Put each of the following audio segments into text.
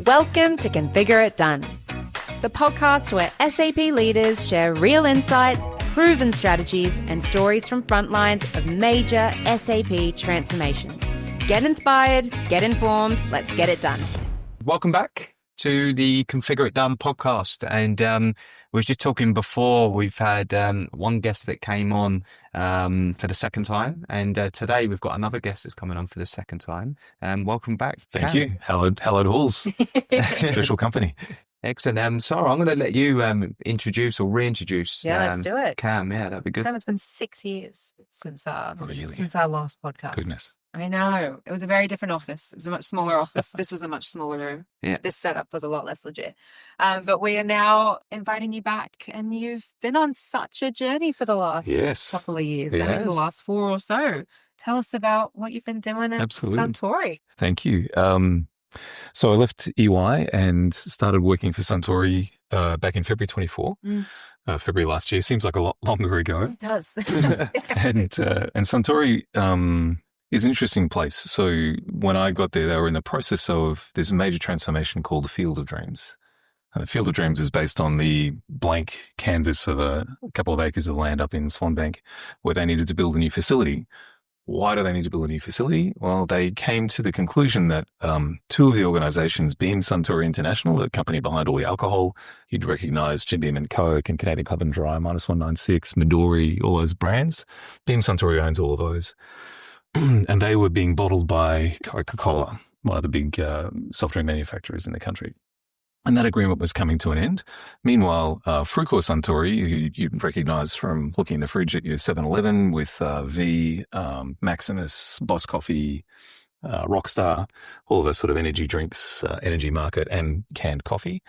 Welcome to Configure It Done, the podcast where SAP leaders share real insights, proven strategies, and stories from front lines of major SAP transformations. Get inspired, get informed, let's get it done. Welcome back to the Configure It Done podcast. And we were just talking before, we've had one guest that came on for the second time. And today we've got another guest that's coming on for the second time. Welcome back. Thank you. Hallowed halls. Special company. Excellent. Sara, I'm going to let you introduce or reintroduce. Let's do it. Cam, that'd be good. Cam, it's been 6 years since our last podcast. Goodness. I know. It was a very different office. It was a much smaller office. This was a much smaller room. Yeah. This setup was a lot less legit. But we are now inviting you back, and you've been on such a journey for the last couple of years. Yes. I think the last 4 or so. Tell us about what you've been doing at Suntory. Thank you. So I left EY and started working for Suntory back in February 24. February last year. Seems like a lot longer ago. It does. And Suntory is an interesting place. So when I got there, they were in the process of this major transformation called the Field of Dreams. And the Field of Dreams is based on the blank canvas of a couple of acres of land up in Swanbank where they needed to build a new facility. Why do they need to build a new facility? Well, they came to the conclusion that two of the organizations, Beam Suntory International, the company behind all the alcohol, you'd recognize Jim Beam and Coke and Canadian Club and Dry, Minus 196, Midori, all those brands. Beam Suntory owns all of those. And they were being bottled by Coca-Cola, one of the big soft drink manufacturers in the country. And that agreement was coming to an end. Meanwhile, Frucor Suntory, who you'd recognize from looking in the fridge at your 7-Eleven with V, Maximus, Boss Coffee, Rockstar, all of those sort of energy drinks, energy market and canned coffee.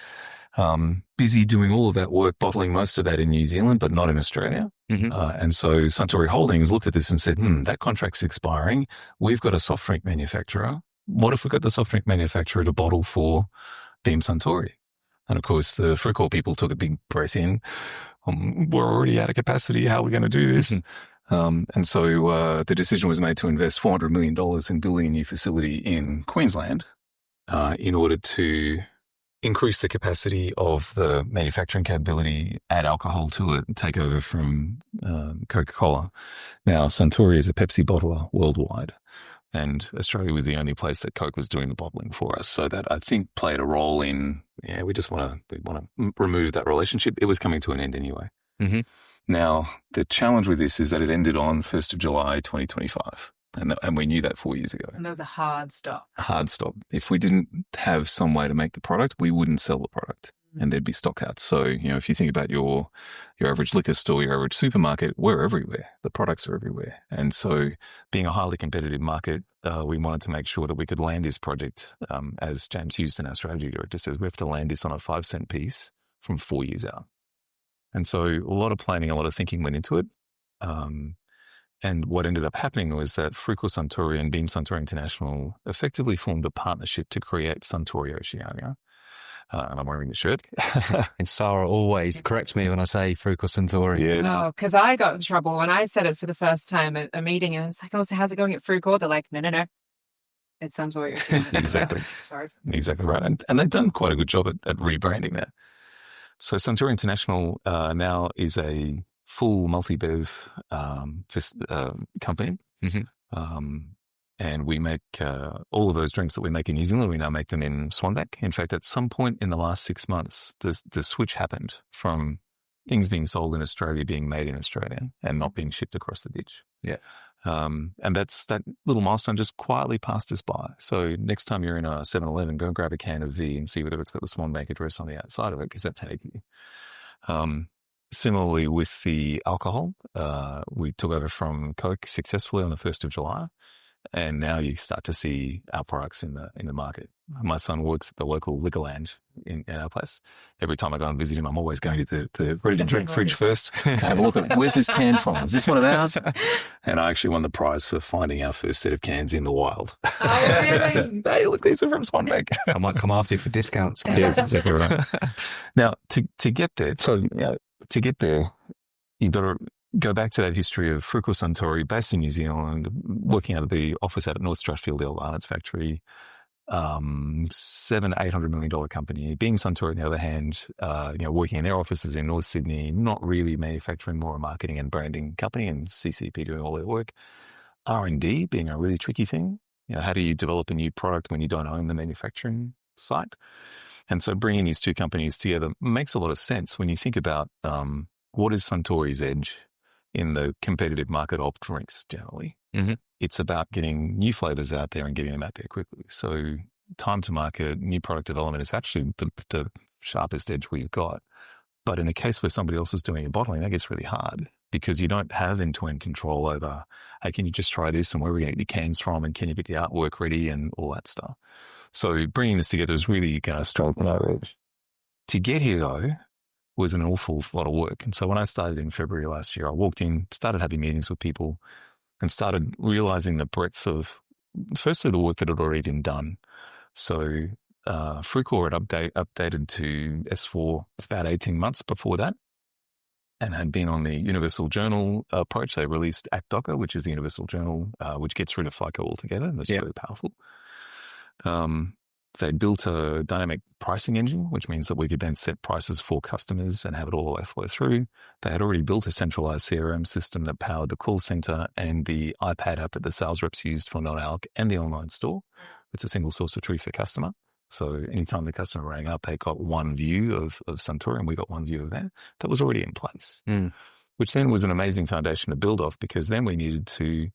Busy doing all of that work, bottling most of that in New Zealand, but not in Australia. Mm-hmm. And so Suntory Holdings looked at this and said, that contract's expiring. We've got a soft drink manufacturer. What if we got the soft drink manufacturer to bottle for Beam Suntory? And of course, the Frucor people took a big breath in. We're already out of capacity. How are we going to do this? And so the decision was made to invest $400 million in building a new facility in Queensland in order to increase the capacity of the manufacturing capability, add alcohol to it, and take over from Coca-Cola. Now, Suntory is a Pepsi bottler worldwide, and Australia was the only place that Coke was doing the bottling for us. So that, I think, played a role in, we want to remove that relationship. It was coming to an end anyway. Mm-hmm. Now, the challenge with this is that it ended on 1st of July, 2025. And we knew that 4 years ago. And that was a hard stop. A hard stop. If we didn't have some way to make the product, we wouldn't sell the product. And there'd be stockouts. So, if you think about your average liquor store, your average supermarket, we're everywhere. The products are everywhere. And so being a highly competitive market, we wanted to make sure that we could land this project. As James Houston, our strategy director, says, we have to land this on a 5-cent piece from 4 years out. And so a lot of planning, a lot of thinking went into it. And what ended up happening was that Frucor Suntory and Beam Suntory International effectively formed a partnership to create Suntory Oceania. And I'm wearing the shirt. And Sara always corrects me when I say Frucor Suntory. Yes. Oh, because I got in trouble when I said it for the first time at a meeting, and I was like, so how's it going at Frucor? They're like, no. It's Suntory Oceania. Exactly. Sorry. Exactly right. And they've done quite a good job at rebranding that. So Suntory International now is a full multi-bev company. Mm-hmm. And we make all of those drinks that we make in New Zealand, we now make them in Swanbank. In fact, at some point in the last 6 months, the switch happened from things being sold in Australia being made in Australia and not being shipped across the ditch. Yeah. And that little milestone just quietly passed us by. So next time you're in a 7-Eleven, go and grab a can of V and see whether it's got the Swanbank address on the outside of it, because that's handy. Similarly with the alcohol, we took over from Coke successfully on the 1st of July. And now you start to see our products in the market. My son works at the local liquor lounge in our place. Every time I go and visit him, I'm always going to the ready-to-drink fridge first to have a look at, where's this can from? Is this one of ours? And I actually won the prize for finding our first set of cans in the wild. Oh, really? Hey, look, these are from Swanbank. I might come after you for discounts. Yes, exactly right. Now, to get there, you've got to go back to that history of Frucor Suntory, based in New Zealand, working out of the office out at North Strathfield, the old Arnott's factory, $700-800 million company. Being Suntory, on the other hand, working in their offices in North Sydney, not really manufacturing, more a marketing and branding company, and CCP doing all their work. R&D being a really tricky thing. How do you develop a new product when you don't own the manufacturing site? And so bringing these two companies together makes a lot of sense when you think about what is Suntory's edge in the competitive market of drinks generally. Mm-hmm. It's about getting new flavors out there and getting them out there quickly. So time to market, new product development is actually the sharpest edge we've got. But in the case where somebody else is doing your bottling, that gets really hard because you don't have end-to-end control over, hey, can you just try this and where are we going to get the cans from and can you get the artwork ready and all that stuff. So bringing this together is really going to strengthen our edge. To get here, though, was an awful lot of work. And so when I started in February last year, I walked in, started having meetings with people and started realizing the breadth of, firstly, the work that had already been done. So Frucor had updated to S4 about 18 months before that and had been on the Universal Journal approach. They released ACT-DOCA, which is the Universal Journal, which gets rid of FICO altogether. That's very powerful. They built a dynamic pricing engine, which means that we could then set prices for customers and have it all flow through. They had already built a centralized CRM system that powered the call center and the iPad app that the sales reps used for non-alc and the online store. It's a single source of truth for customer. So anytime the customer rang up, they got one view of Suntory and we got one view of that. That was already in place, which then was an amazing foundation to build off because then we needed to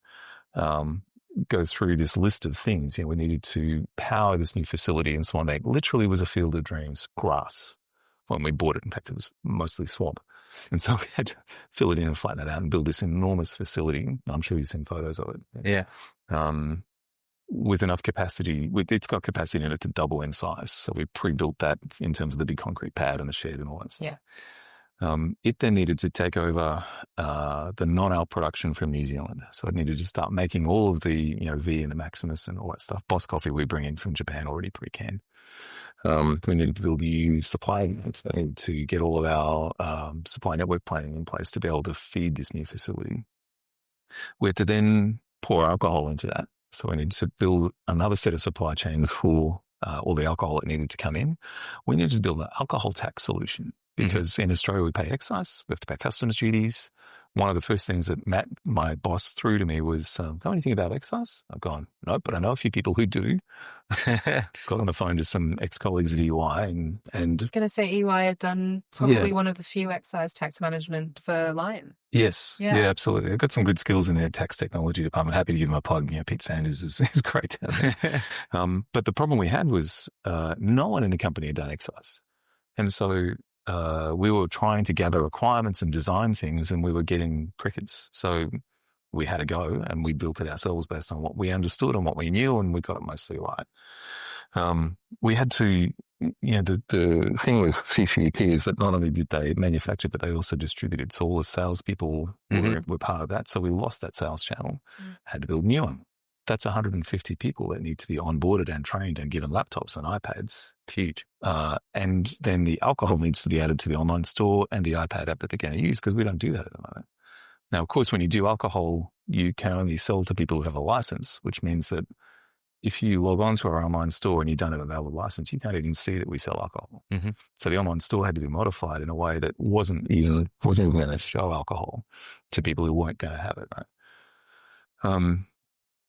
go through this list of things. We needed to power this new facility in Swanbank. Literally was a field of dreams, grass. When we bought it, in fact, it was mostly swamp. And so we had to fill it in and flatten it out and build this enormous facility. I'm sure you've seen photos of it. Yeah. With enough capacity, it's got capacity in it to double in size. So we pre-built that in terms of the big concrete pad and the shed and all that stuff. Yeah. It then needed to take over the non-alc production from New Zealand. So it needed to start making all of the, V and the Maximus and all that stuff. Boss Coffee we bring in from Japan already pre-canned. We needed to build new supply to get all of our supply network planning in place to be able to feed this new facility. We had to then pour alcohol into that. So we needed to build another set of supply chains for all the alcohol that needed to come in. We needed to build an alcohol tax solution. Because in Australia, we pay excise, we have to pay customs duties. One of the first things that Matt, my boss, threw to me was, know anything about excise? I've gone, nope, but I know a few people who do. Got on the phone to some ex-colleagues at EY. And I was going to say EY had done probably one of the few excise tax management for Lion. Yes, yeah, absolutely. They've got some good skills in their tax technology department. Happy to give them a plug. Pete Sanders is great down there. But the problem we had was no one in the company had done excise. And so we were trying to gather requirements and design things and we were getting crickets. So we had to go and we built it ourselves based on what we understood and what we knew and we got it mostly right. We had to, the thing with CCP is that not only did they manufacture, but they also distributed. So all the salespeople were part of that. So we lost that sales channel, had to build a new one. That's 150 people that need to be onboarded and trained and given laptops and iPads. Huge. And then the alcohol needs to be added to the online store and the iPad app that they're going to use because we don't do that at the moment. Now, of course, when you do alcohol, you can only sell to people who have a license, which means that if you log on to our online store and you don't have a valid license, you can't even see that we sell alcohol. So the online store had to be modified in a way that wasn't even going to show alcohol to people who weren't going to have it. Right?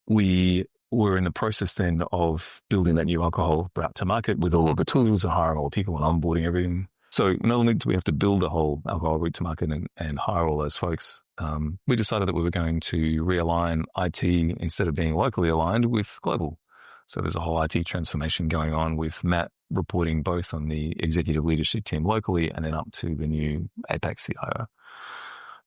We were in the process then of building that new alcohol route to market with all of the tools and hiring all the people and onboarding everything. So not only do we have to build the whole alcohol route to market and hire all those folks, we decided that we were going to realign IT instead of being locally aligned with global. So there's a whole IT transformation going on with Matt reporting both on the executive leadership team locally and then up to the new APAC CIO.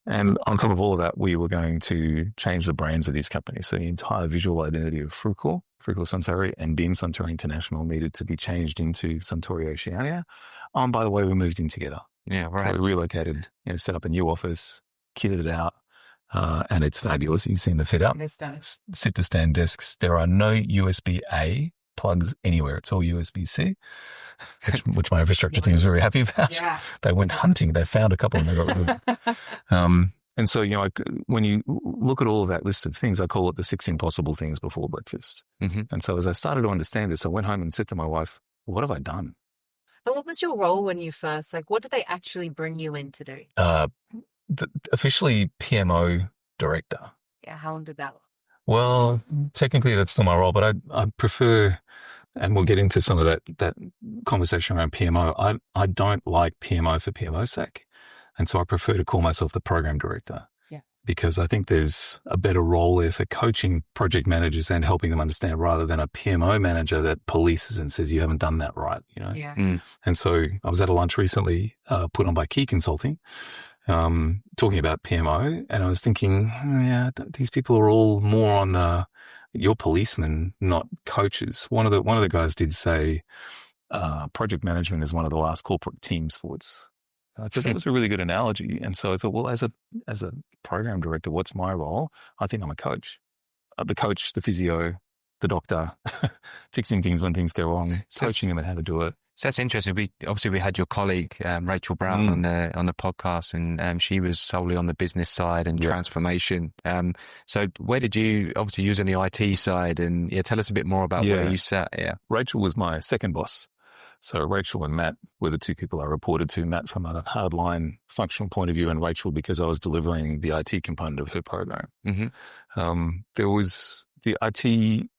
And on top of all of that, we were going to change the brands of these companies. So the entire visual identity of Frucor Suntory and Beam Suntory International needed to be changed into Suntory Oceania. By the way, we moved in together. Yeah, right. So we relocated, set up a new office, kitted it out, and it's fabulous. You've seen the fit up. Sit-to-stand desks. There are no USB-A plugs anywhere. It's all USB-C, which my infrastructure team is very happy about. Yeah. They went hunting. They found a couple and they got rid of them. And so, when you look at all of that list of things, I call it the 6 impossible things before breakfast. Mm-hmm. And so as I started to understand this, I went home and said to my wife, what have I done? But what was your role when you first, what did they actually bring you in to do? Officially PMO director. Yeah, how long did that last? Well, technically that's still my role, but I prefer, and we'll get into some of that conversation around PMO. I don't like PMO for PMO's sake. And so I prefer to call myself the program director. Yeah. Because I think there's a better role there for coaching project managers and helping them understand, rather than a PMO manager that polices and says you haven't done that right. Yeah. And so I was at a lunch recently put on by Key Consulting, talking about PMO, and I was thinking, these people are all more on you're policemen, not coaches. One of the guys did say project management is one of the last corporate team sports. I thought that was a really good analogy. And so I thought, well, as a program director, what's my role? I think I'm a coach. The coach, the physio, the doctor, fixing things when things go wrong, coaching them on how to do it. So that's interesting. We had your colleague, Rachel Brown on the podcast, and she was solely on the business side and transformation. So where did you, obviously you was on the IT side, and tell us a bit more about where you sat. Yeah. Rachel was my second boss. So Rachel and Matt were the two people I reported to. Matt from a hardline functional point of view, and Rachel because I was delivering the IT component of her program. Mm-hmm. There was the IT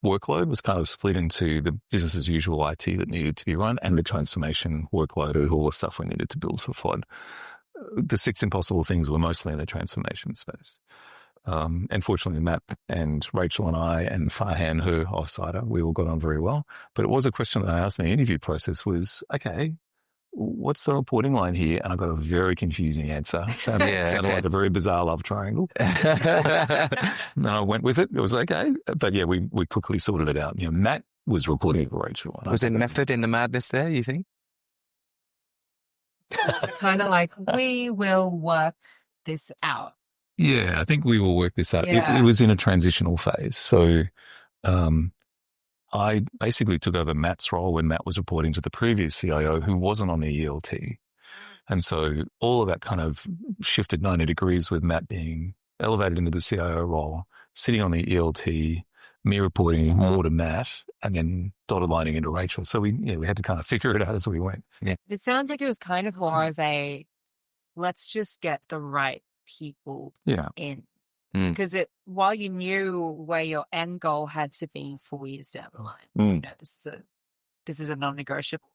workload was kind of split into the business as usual IT that needed to be run and the transformation workload of all the stuff we needed to build for Flood. The 6 impossible things were mostly in the transformation space. And fortunately, Matt and Rachel and I and Farhan, her offsider, we all got on very well. But it was a question that I asked in the interview process was, okay, what's the reporting line here? And I got a very confusing answer. Sounded like a very bizarre love triangle. And I went with it. It was okay. But we quickly sorted it out. Matt was reporting to Rachel. Was there method in the madness there, you think? So kind of like, we will work this out. Yeah, I think we will work this out. Yeah. It was in a transitional phase. So I basically took over Matt's role when Matt was reporting to the previous CIO who wasn't on the ELT. And so all of that kind of shifted 90 degrees with Matt being elevated into the CIO role, sitting on the ELT, me reporting more to Matt, and then dotted lining into Rachel. So we had to kind of figure it out as we went. Yeah. It sounds like it was kind of more of a, let's just get the right people in. Because while you knew where your end goal had to be 4 years down the line, this is a non-negotiable.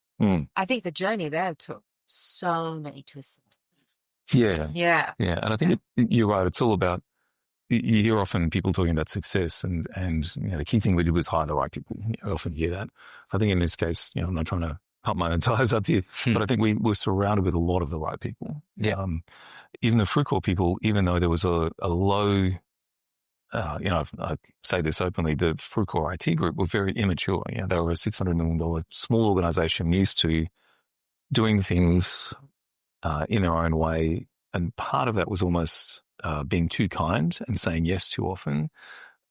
I think the journey there took so many twists and turns. Yeah. And I think you're right. It's all about, you hear often people talking about success, and the key thing we did was hire the right people. I often hear that. I think in this case, I'm not trying to pump my own tires up here, but I think we were surrounded with a lot of the right people. Yeah. Even the Frucor people, even though there was a low, I say this openly, the Frucor IT group were very immature. They were a $600 million small organization used to doing things in their own way. And part of that was almost being too kind and saying yes too often.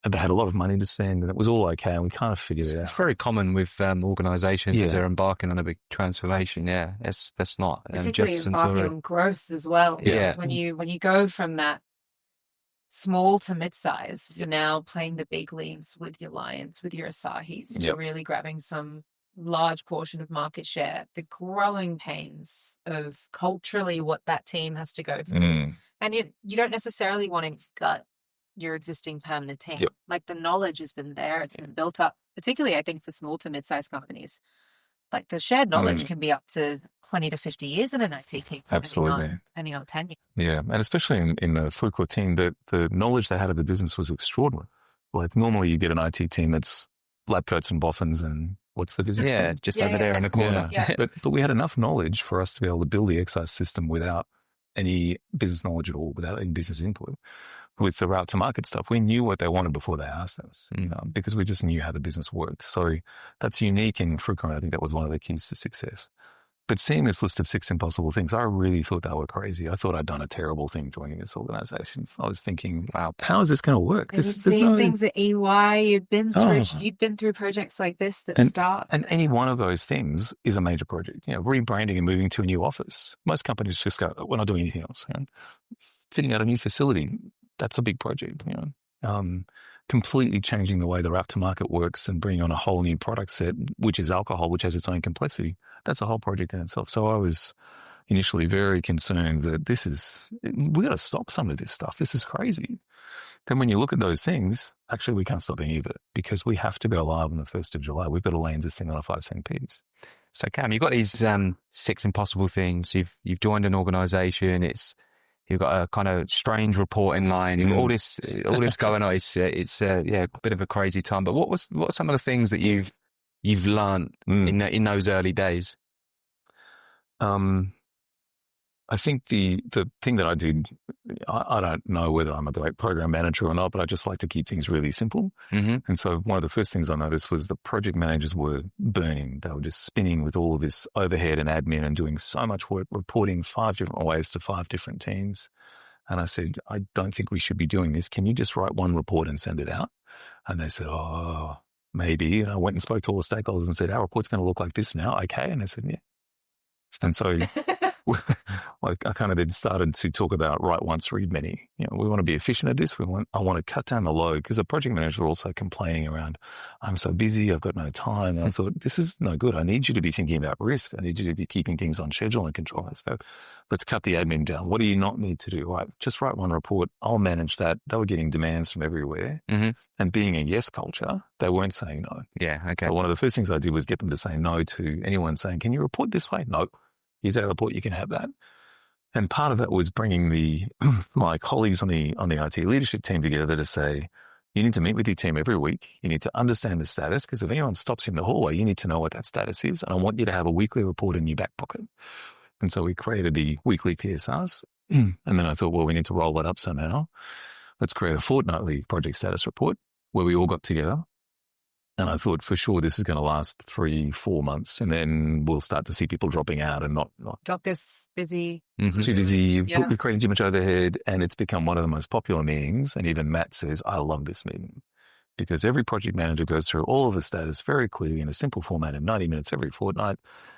And they had a lot of money to spend, and it was all okay, and we kind of figured it out. It's very common with organisations as they're embarking on a big transformation. Yeah, that's not particularly just embarking on growth as well. Yeah, when you go from that small to mid-size, you're now playing the big leagues with your Lions, with your Asahis. You're really grabbing some large portion of market share. The growing pains of culturally what that team has to go through, and you don't necessarily want to gut your existing permanent team. Like the knowledge has been there, it's been built up, particularly I think for small to mid-sized companies. Like the shared knowledge can be up to 20 to 50 years in an IT team. Absolutely. Depending on tenure. Yeah, and especially in the Frucor team, the knowledge they had of the business was extraordinary. Like normally you get an IT team that's lab coats and boffins and what's the business? Yeah, just over there in the corner. Yeah. But we had enough knowledge for us to be able to build the excise system without any business knowledge at all, without any business input. With the route to market stuff, we knew what they wanted before they asked us, because we just knew how the business worked. So that's unique in Frucor. I think that was one of the keys to success. But seeing this list of 6 impossible things, I really thought they were crazy. I thought I'd done a terrible thing joining this organization. I was thinking, wow, how is this going to work? You've seen things at EY. You've been through projects like this that start. And any one of those things is a major project. Rebranding and moving to a new office. Most companies just go, we're not doing anything else. fitting out a new facility. That's a big project, completely changing the way the route to market works and bringing on a whole new product set, which is alcohol, which has its own complexity. That's a whole project in itself. So I was initially very concerned that we got to stop some of this stuff. This is crazy. Then when you look at those things, actually we can't stop any of it because we have to go live on the 1st of July. We've got to land this thing on a 5-cent piece. So Cam, you've got these 6 impossible things. You've joined an organisation. You've got a kind of strange reporting line. You've got all this going on. It's a bit of a crazy time. But what are some of the things that you've learned in those early days? I think the thing that I did, I don't know whether I'm a great program manager or not, but I just like to keep things really simple. Mm-hmm. And so one of the first things I noticed was the project managers were burning. They were just spinning with all of this overhead and admin and doing so much work, reporting 5 different ways to 5 different teams. And I said, I don't think we should be doing this. Can you just write one report and send it out? And they said, oh, maybe. And I went and spoke to all the stakeholders and said, our report's going to look like this now. Okay. And they said, yeah. And so I kind of then started to talk about write once, read many. We want to be efficient at this. I want to cut down the load because the project managers were also complaining around, I'm so busy, I've got no time. And I thought, this is no good. I need you to be thinking about risk. I need you to be keeping things on schedule and control. So let's cut the admin down. What do you not need to do? Right, just write one report. I'll manage that. They were getting demands from everywhere. Mm-hmm. And being a yes culture, they weren't saying no. Yeah, okay. So one of the first things I did was get them to say no to anyone saying, can you report this way? No. Here's our report, you can have that. And part of that was bringing my colleagues on the IT leadership team together to say, you need to meet with your team every week. You need to understand the status because if anyone stops you in the hallway, you need to know what that status is. And I want you to have a weekly report in your back pocket. And so we created the weekly PSRs. And then I thought, well, we need to roll that up somehow. Let's create a fortnightly project status report where we all got together. And I thought for sure this is going to last 3-4 months and then we'll start to see people dropping out and not Doctor's busy. Mm-hmm. Too busy, Yeah. creating too much overhead. And it's become one of the most popular meetings. And even Matt says, I love this meeting because every project manager goes through all of the status very clearly in a simple format in 90 minutes every fortnight.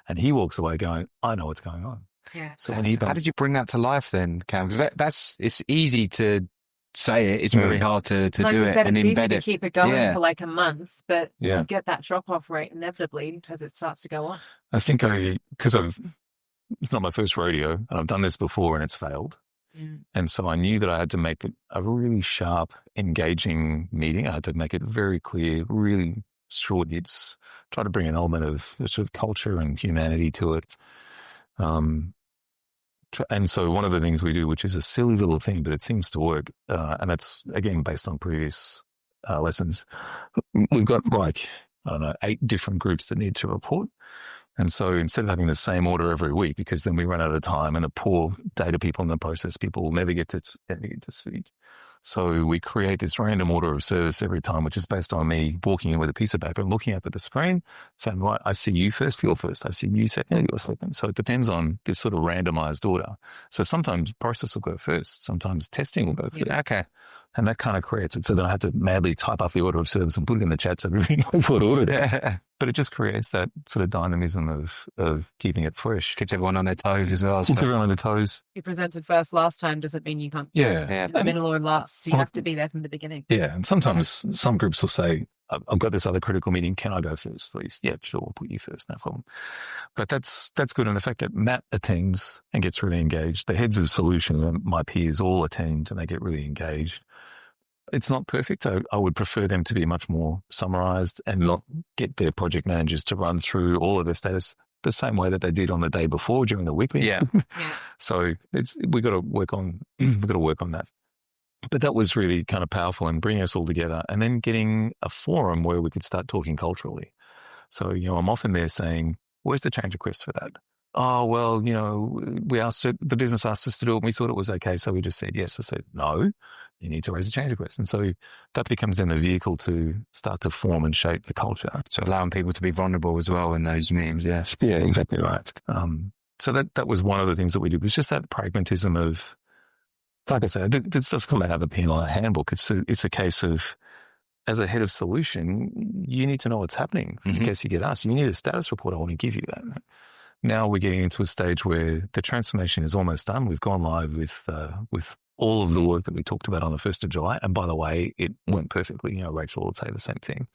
And he walks away going, I know what's going on. Yeah. So how did you bring that to life then, Cam? Because it's easy to say it. It's very hard to like do you it said, and it's embed easy to it. keep it going Yeah. for like a month, but Yeah. you get that drop-off rate inevitably as it starts to go on. I think it's not my first rodeo and I've done this before and it's failed. Mm. And so I knew that I had to make it a really sharp, engaging meeting. I had to make it very clear, really short hits, try to bring an element of sort of culture and humanity to it. And so one of the things we do, which is a silly little thing, but it seems to work, and that's, again, based on previous lessons, we've got 8 different groups that need to report. And so instead of having the same order every week, because then we run out of time and a poor data people in the process, people will never get to speak. So we create this random order of service every time, which is based on me walking in with a piece of paper and looking up at the screen, saying, right, I see you first, you're first. I see you second, you're second. So it depends on this sort of randomized order. So sometimes process will go first. Sometimes testing will go first. Yeah, okay. And that kind of creates it. So then I have to madly type up the order of service and put it in the chat so everybody knows what order it is. But it just creates that sort of dynamism of keeping it fresh. Keeps everyone on their toes as well. Keeps everyone on their toes. You presented first last time doesn't mean you can't Yeah. in the middle or last. So you have to be there from the beginning. Yeah. And sometimes some groups will say, I've got this other critical meeting. Can I go first, please? Yeah, sure. We'll put you first. No problem. But that's good. And the fact that Matt attends and gets really engaged, the heads of solution and my peers all attend and they get really engaged. It's not perfect. I would prefer them to be much more summarized and not get their project managers to run through all of their status the same way that they did on the day before during the weekly. Yeah. So we've got to work on that. But that was really kind of powerful in bringing us all together and then getting a forum where we could start talking culturally. So, I'm often there saying, where's the change request for that? Oh, well, the business asked us to do it and we thought it was okay. So we just said yes. I said, no, you need to raise a change request. And so that becomes then the vehicle to start to form and shape the culture. So allowing people to be vulnerable as well in those meetings. Yeah. Yeah, exactly right. So that was one of the things that we did was just that pragmatism of, like I said, this doesn't come out of a P&I handbook. It's a case of, as a head of solution, you need to know what's happening in case you get asked. You need a status report. I want to give you that. Now we're getting into a stage where the transformation is almost done. We've gone live with all of the work that we talked about on the 1st of July. And by the way, it went perfectly. Rachel will say the same thing.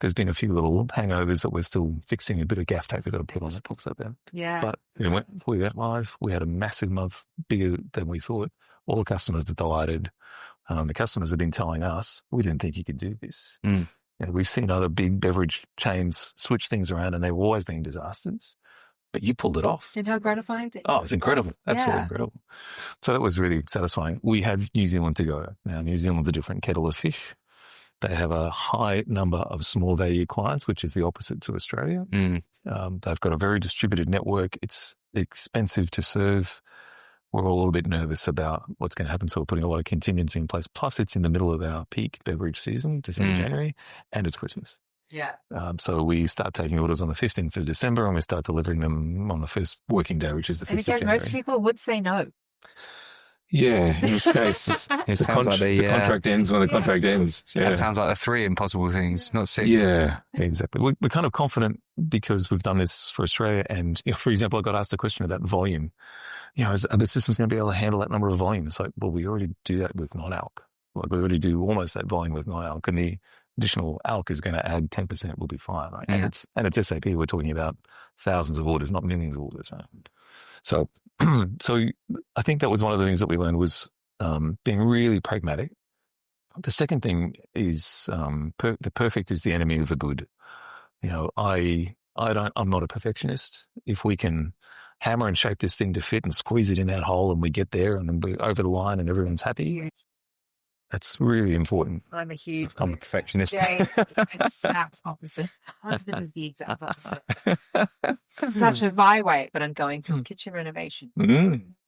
There's been a few little hangovers that we're still fixing, a bit of gaff tape we've got to put on that books up there. Yeah. But we went live. We had a massive month, bigger than we thought. All the customers are delighted. The customers have been telling us, we didn't think you could do this. We've seen other big beverage chains switch things around and they've always been disasters. But you pulled it off. And how gratifying. Oh, it's incredible. Absolutely incredible. So that was really satisfying. We have New Zealand to go. Now, New Zealand's a different kettle of fish. They have a high number of small value clients, which is the opposite to Australia. They've got a very distributed network. It's expensive to serve. We're all a little bit nervous about what's going to happen. So we're putting a lot of contingency in place. Plus, it's in the middle of our peak beverage season, December, January, and it's Christmas. Yeah. So we start taking orders on the 15th of December and we start delivering them on the first working day, which is the 5th of January. Most people would say no. Yeah, in this case, the contract ends when the contract ends. Yeah. That sounds like the 3 impossible things, not 6. Yeah, exactly. We're kind of confident because we've done this for Australia. And, for example, I got asked a question about volume. Are the systems going to be able to handle that number of volume? It's like, well, we already do that with non-alc. We already do almost that volume with non-alc. And the additional alc is going to add 10%, will be fine. Right? And it's SAP. We're talking about thousands of orders, not millions of orders. Right? So I think that was one of the things that we learned was being really pragmatic. The second thing is the perfect is the enemy of the good. I'm not a perfectionist. If we can hammer and shape this thing to fit and squeeze it in that hole and we get there and then we're over the line and everyone's happy, that's really important. I'm a perfectionist. Yeah, exact opposite. Husband is the exact opposite. Such a byway, but I'm going through kitchen renovation.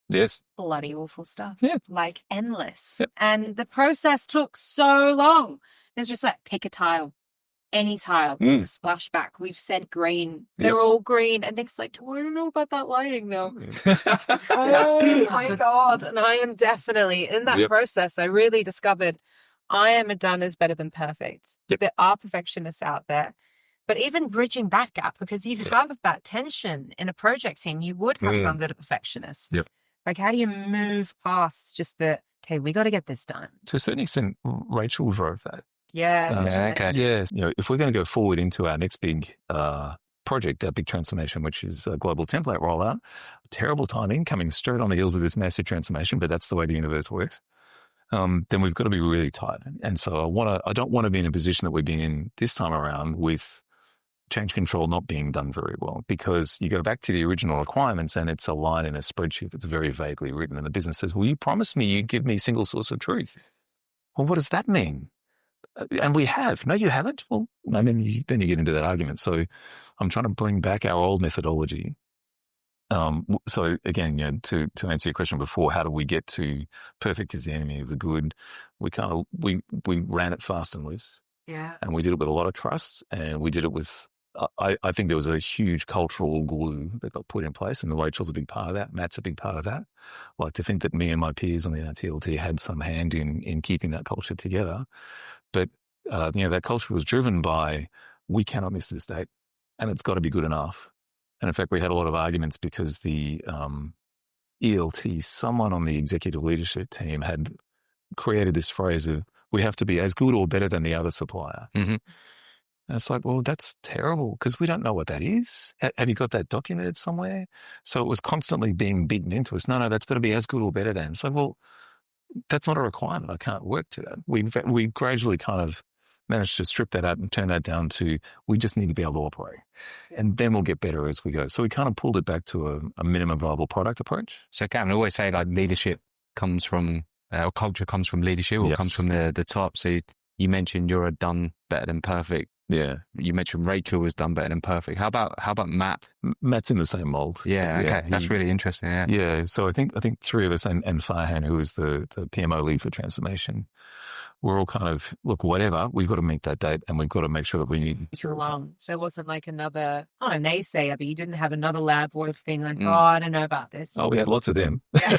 Yes. Bloody awful stuff. Yeah. Like endless. Yep. And the process took so long. It's just like pick a tile. Any tile. It's a splashback. We've said green. They're all green. And Nick's like, I don't know about that lighting though. Oh my God. And I am definitely in that process. I really discovered I am a done is better than perfect. There are perfectionists out there. But even bridging that gap, because you have that tension in a project team, you would have some that are perfectionists. Like, how do you move past just okay, we got to get this done? To a certain extent, Rachel drove that. Yeah. Okay. Yes. If we're going to go forward into our next big project, our big transformation, which is a global template rollout, terrible timing coming straight on the heels of this massive transformation, but that's the way the universe works. Then we've got to be really tight. And so I don't want to be in a position that we've been in this time around with change control not being done very well, because you go back to the original requirements and it's a line in a spreadsheet that's very vaguely written and the business says, well, you promised me you'd give me single source of truth. Well, what does that mean? And we have. No, you haven't. Well, then you get into that argument. So I'm trying to bring back our old methodology. So again, to answer your question before, how do we get to perfect is the enemy of the good? We ran it fast and loose. Yeah. And we did it with a lot of trust, and we did it with, I think there was a huge cultural glue that got put in place, and Rachel's a big part of that. Matt's a big part of that. I like to think that me and my peers on the RTLT had some hand in keeping that culture together. But, that culture was driven by, we cannot miss this date, and it's got to be good enough. And in fact, we had a lot of arguments because the ELT, someone on the executive leadership team had created this phrase of, we have to be as good or better than the other supplier. And it's like, well, that's terrible because we don't know what that is. Have you got that documented somewhere? So it was constantly being beaten into us. No, that's got to be as good or better than. So, well, that's not a requirement. I can't work to that. We gradually kind of managed to strip that out and turn that down to, we just need to be able to operate. And then we'll get better as we go. So we kind of pulled it back to a minimum viable product approach. So Cam, I always say like leadership comes from, culture comes from leadership or comes from the top. So you mentioned you're a done better than perfect. Yeah. You mentioned Rachel was done better than perfect. How about Matt? Matt's in the same mold. Yeah. Okay. That's really interesting. Yeah. Yeah. So I think three of us and Farhan, who is the PMO lead for transformation, we're all kind of, look, whatever, we've got to meet that date and we've got to make sure that we need. Too long. So it wasn't like another, not a naysayer, but you didn't have another loud voice being like, I don't know about this. Oh, we had lots of them. Yeah.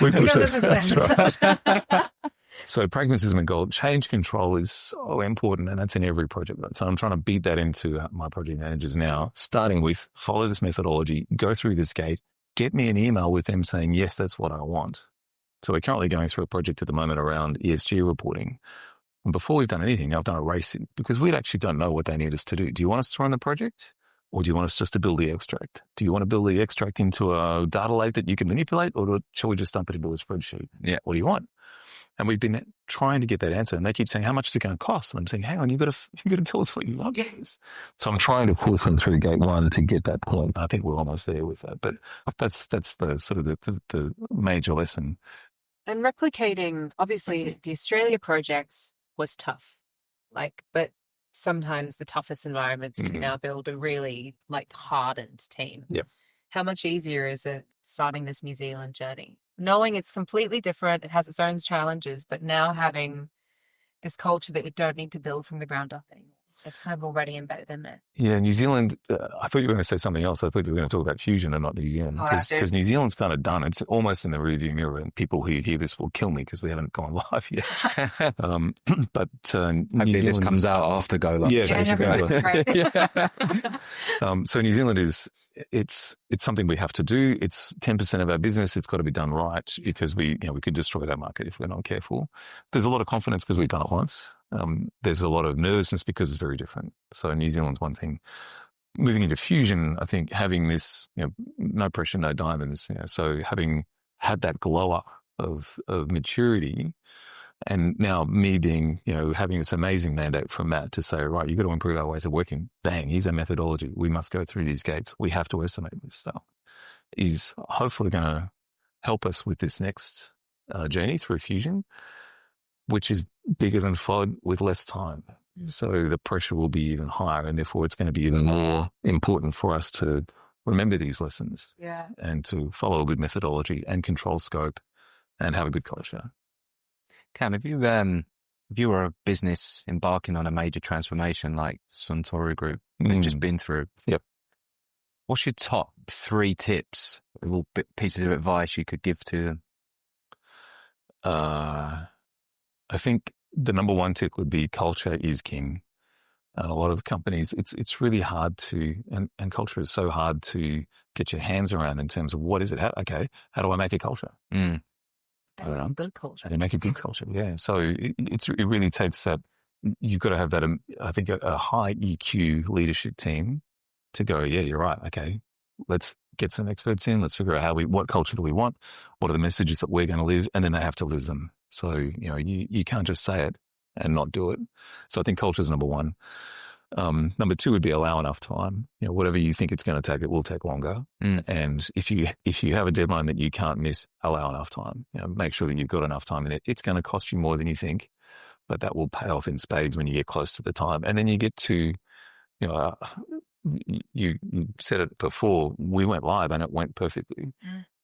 We pushed it. That's right. So pragmatism and goal, change control is so important, and that's in every project. So I'm trying to beat that into my project managers now, starting with follow this methodology, go through this gate, get me an email with them saying, yes, that's what I want. So we're currently going through a project at the moment around ESG reporting. And before we've done anything, I've done a race because we actually don't know what they need us to do. Do you want us to run the project? Or do you want us just to build the extract? Do you want to build the extract into a data lake that you can manipulate, or shall we just dump it into a spreadsheet? Yeah. What do you want? And we've been trying to get that answer, and they keep saying, how much is it going to cost? And I'm saying, hang on, you've got to tell us what you want. Yes. So I'm trying to force them through gate one to get that point. I think we're almost there with that. But that's the sort of the major lesson. And replicating, obviously, the Australia projects was tough. But sometimes the toughest environments can now build a really hardened team. Yep. How much easier is it starting this New Zealand journey? Knowing it's completely different, it has its own challenges, but now having this culture that you don't need to build from the ground up anymore. It's kind of already embedded in there. Yeah, New Zealand, I thought you were going to say something else. I thought you were going to talk about fusion and not New Zealand. Because New Zealand's kind of done. It's almost in the rearview mirror, and people who hear this will kill me because we haven't gone live yet. But hopefully this comes out after go live. So New Zealand it's something we have to do. It's 10% of our business. It's got to be done right because we could destroy that market if we're not careful. There's a lot of confidence because we've done it once. There's a lot of nervousness because it's very different. So New Zealand's one thing. Moving into fusion, I think having this, no pressure, no diamonds. So having had that glow up of maturity, and now me being, having this amazing mandate from Matt to say, right, you've got to improve our ways of working. Bang, here's our methodology. We must go through these gates. We have to estimate this stuff. Is hopefully going to help us with this next journey through fusion, which is bigger than FOD with less time. So the pressure will be even higher, and therefore it's going to be even more important for us to remember these lessons and to follow a good methodology and control scope and have a good culture. Cam, if you were a business embarking on a major transformation like Suntory Group, you've just been through, what's your top 3 tips, little pieces of advice you could give to them? I think the number 1 tip would be culture is king. And a lot of companies, it's really hard to, and culture is so hard to get your hands around in terms of what is it? How do I make a culture? Good culture. How do you make a good culture? Yeah. So it really takes that, you've got to have that, I think, a high EQ leadership team to go, yeah, you're right. Okay, let's get some experts in. Let's figure out what culture do we want? What are the messages that we're going to live? And then they have to live them. So, you can't just say it and not do it. So I think culture is number 1. Number 2 would be allow enough time. Whatever you think it's going to take, it will take longer. And if you have a deadline that you can't miss, allow enough time. Make sure that you've got enough time in it. It's going to cost you more than you think, but that will pay off in spades when you get close to the time. And then you get to, you said it before, we went live and it went perfectly.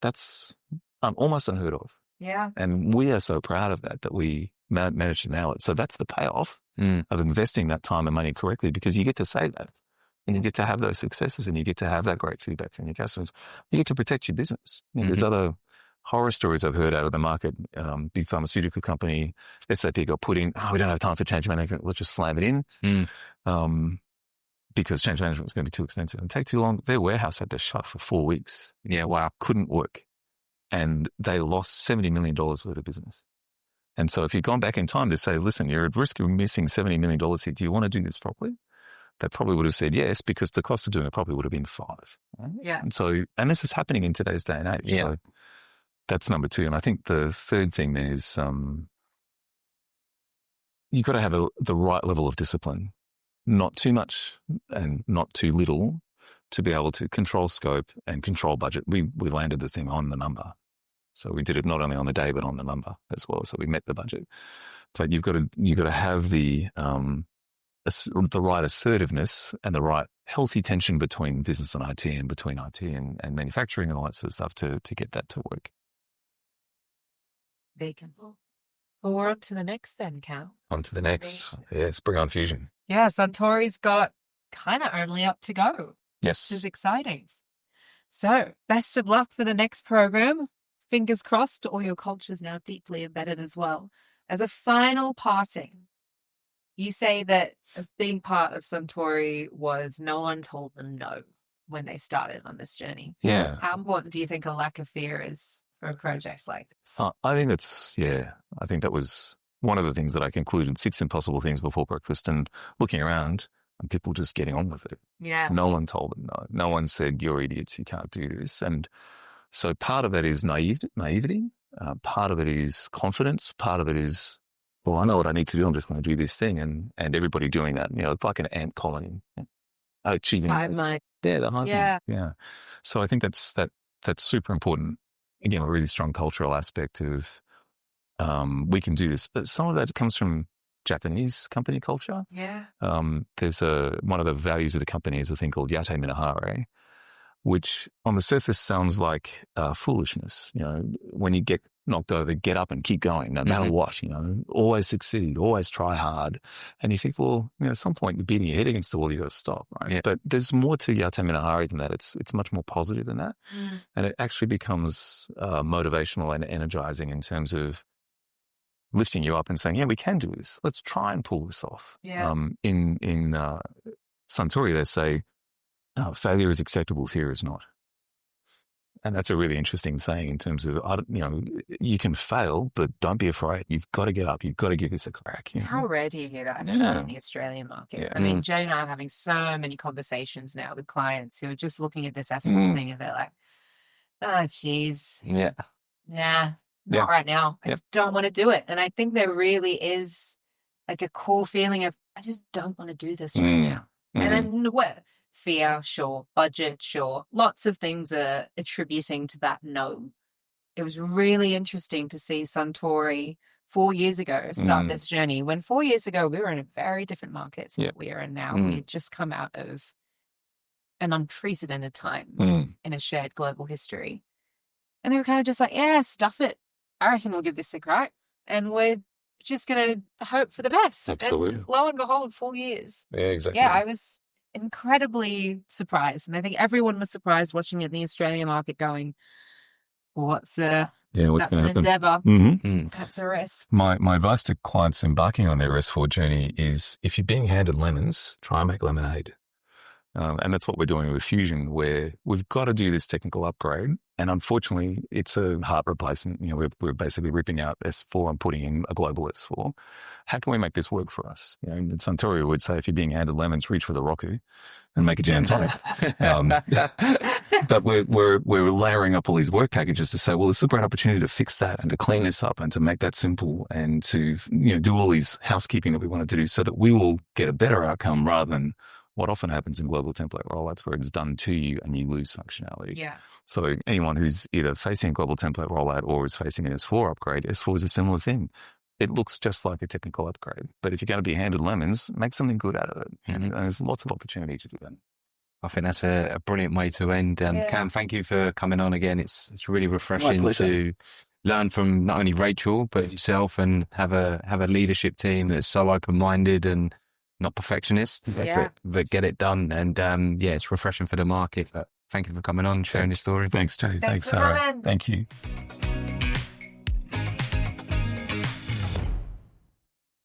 That's almost unheard of. Yeah. And we are so proud of that we managed to nail it. So that's the payoff of investing that time and money correctly, because you get to say that and you get to have those successes and you get to have that great feedback from your customers. You get to protect your business. There's other horror stories I've heard out of the market. Big pharmaceutical company, SAP got put in, we don't have time for change management. Let's just slam it in. Because change management was going to be too expensive and take too long. Their warehouse had to shut for 4 weeks. Yeah, wow. Couldn't work. And they lost $70 million worth of business. And so if you'd gone back in time to say, listen, you're at risk of missing $70 million here. Do you want to do this properly? They probably would have said yes, because the cost of doing it probably would have been 5. Right? Yeah. And this is happening in today's day and age. Yeah. So that's number 2. And I think the third thing is you've got to have the right level of discipline, not too much and not too little, to be able to control scope and control budget. We landed the thing on the number. So we did it not only on the day, but on the number as well. So we met the budget. But you've got to have the right assertiveness and the right healthy tension between business and IT, and between IT and manufacturing and all that sort of stuff to get that to work. Bacon. Well, we're on to the next then, Cal. On to the next. Yes, bring on fusion. Yeah, Suntory's got kind of only up to go. Yes. This is exciting. So, best of luck for the next program. Fingers crossed, all your culture's now deeply embedded as well. As a final parting, you say that a big part of Suntory was no one told them no when they started on this journey. Yeah. How important do you think a lack of fear is for a project like this? I think I think that was one of the things that I concluded, 6 impossible things before breakfast, and looking around and people just getting on with it. Yeah. No one told them no. No one said, you're idiots, you can't do this. And so part of it is naivety. Part of it is confidence. Part of it is, well, I know what I need to do. I'm just going to do this thing. And everybody doing that, it's like an ant colony. Achieving. The hive mind. Yeah. So I think that's super important. Again, a really strong cultural aspect of we can do this. But some of that comes from Japanese company culture. Yeah. There's one of the values of the company is a thing called yate minahare, which on the surface sounds like foolishness. When you get knocked over, get up and keep going, no matter what. Always succeed, always try hard. And you think, well, at some point you're beating your head against the wall, you got to stop, right? Yeah. But there's more to yate minahare than that. It's much more positive than that, and it actually becomes motivational and energizing in terms of lifting you up and saying, yeah, we can do this. Let's try and pull this off. Yeah. In Suntory, they say, failure is acceptable, fear is not. And that's a really interesting saying in terms of, you can fail, but don't be afraid. You've got to get up. You've got to give this a crack. How rare do you hear that actually in the Australian market? Yeah. I mean, Jay and I are having so many conversations now with clients who are just looking at this asphalt thing and they're like, oh, geez. Yeah. Nah, not right now. I just don't want to do it. And I think there really is like a core feeling of, I just don't want to do this right now. And then fear, sure. Budget, sure. Lots of things are attributing to that no. It was really interesting to see Suntory 4 years ago start this journey. When 4 years ago, we were in a very different market to what we are in now. We had just come out of an unprecedented time in a shared global history. And they were kind of just like, yeah, stuff it. I reckon we'll give this a crack. And we're just going to hope for the best. Absolutely. And lo and behold, 4 years. Yeah, exactly. Yeah, I was incredibly surprised. And I think everyone was surprised watching it in the Australian market going, what's that's an endeavor. That's a risk. My advice to clients embarking on their S4 journey is if you're being handed lemons, try and make lemonade. And that's what we're doing with Fusion, where we've got to do this technical upgrade. And unfortunately, it's a heart replacement. We're basically ripping out S4 and putting in a global S4. How can we make this work for us? And Suntory would say, if you're being handed lemons, reach for the Roku and make a gin and tonic. But we're layering up all these work packages to say, well, this is a great opportunity to fix that and to clean this up and to make that simple and to do all these housekeeping that we wanted to do so that we will get a better outcome rather than what often happens in global template rollouts where it's done to you and you lose functionality. Yeah. So anyone who's either facing a global template rollout or is facing an S4 upgrade, S4 is a similar thing. It looks just like a technical upgrade. But if you're going to be handed lemons, make something good out of it. And there's lots of opportunity to do that. I think that's a brilliant way to end. Cam, thank you for coming on again. It's really refreshing to learn from not only Rachel, but yourself and have a leadership team that's so open-minded and not perfectionist, but get it done. And it's refreshing for the market. But thank you for coming on, sharing your story. Thanks, Jay. Thanks, Sara. Thank you.